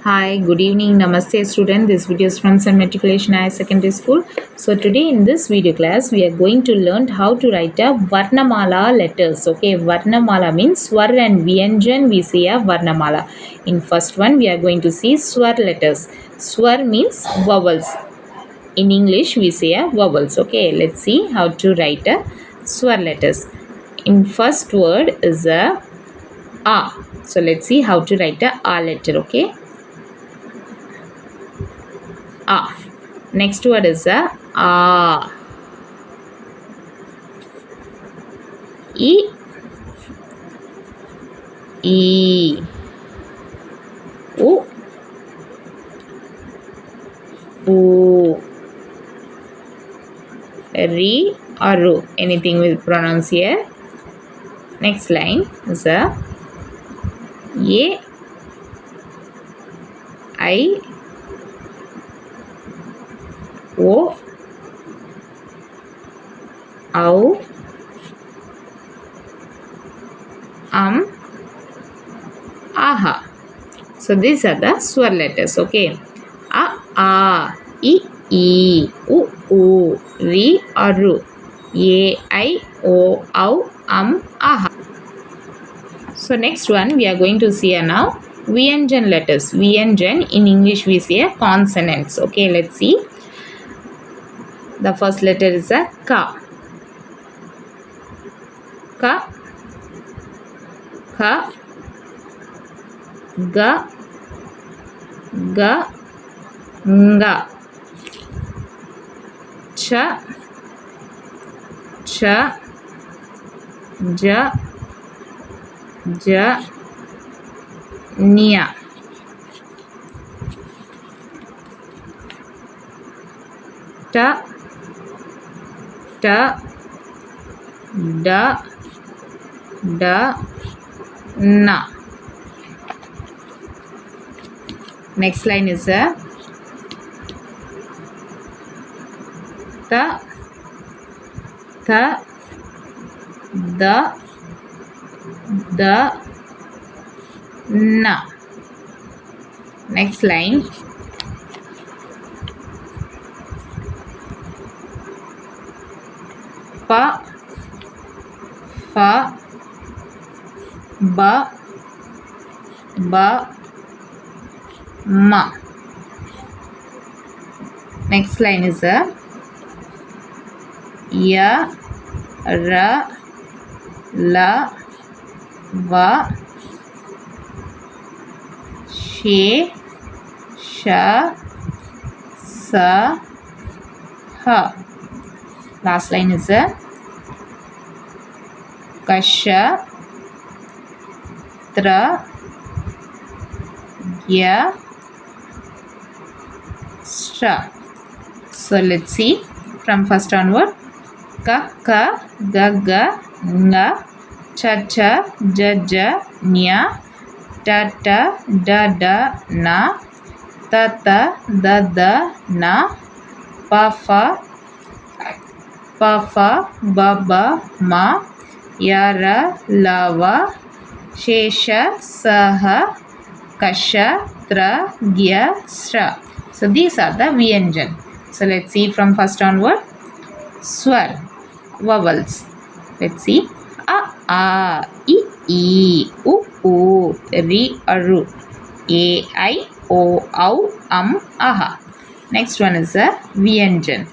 Hi, good evening. Namaste student. This video is from Sun Matriculation Higher Secondary School. So today in this video class, we are going to learn how to write a Varnamala letters. Okay, Varnamala means Swar and Vyanjan. We say a Varnamala. In first one, we are going to see Swar letters. Swar means vowels. In English, we say a vowels. Okay, let's see how to write a Swar letters. In first word is a A. So let's see how to write a A letter. Okay. A. Next word is a A. E. E. U. U. Re or Ru. Anything will pronounce here. Next line is a A. I. O. Au. Aha. So these are the swar letters. Okay. A. E. E. U. U. Re or Ru. A. I. O. Au. Aha. So next one we are going to see now Vyanjan letters. Vyanjan in English we say consonants. Okay, let's see. The first letter is a Ka. Ka. Ka. Ga. Ga. Nga. Cha. Cha. Ja. Ja. Nya. Ta. Ta. Da. Da. Na. Next line is a Ta. Ta. Da. Da. Na. Next line Pa. Fa. Ba. Ba. Ma. Next line is a Ya. Ra. La. Va. She. Sha. Sa. Ha. Last line is a Kasha. Tra. Gya. Stra. So let's see from first onward. Ka. Ka. Ga. Ga. Nga. Cha. Cha. Ja. Ja. Nya. Ta. Ta. Da. Da. Na. Ta. Ta. Da. Da. Na. Pa. Fa. Pa. Fa. Ba. Ba. Ma. Ya. Ra. La. Va. Shesha. Saha. Kasha. Tra. Gya. Stra. So these are the Vyanjan. So let's see from first onward. Swar, vowels. Let's see. A. E. E. U. U. Re or Ru. A. I. O. Au. Aha. Next one is a Vyanjan.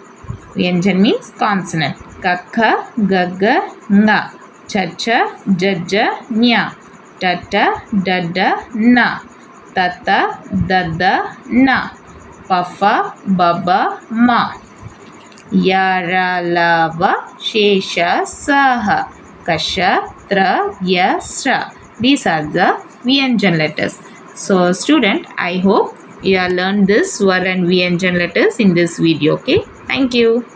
Vyanjan means consonant. Ka. Ga. Ga. Nga. Cha. Cha. Ja. Ja. Nya. Ta. Ta. Da. Da. Na. Ta. Ta. Da. Da. Na. Pa. Fa. Ba. Ba. Ma. Ya. Ra. La. Va. Shesha. Saha. Kasha. Tra. Gya. Stra. These are the Vyanjan letters. So student, I hope you have learned this Swar and Vyanjan letters in this video. Okay. Thank you.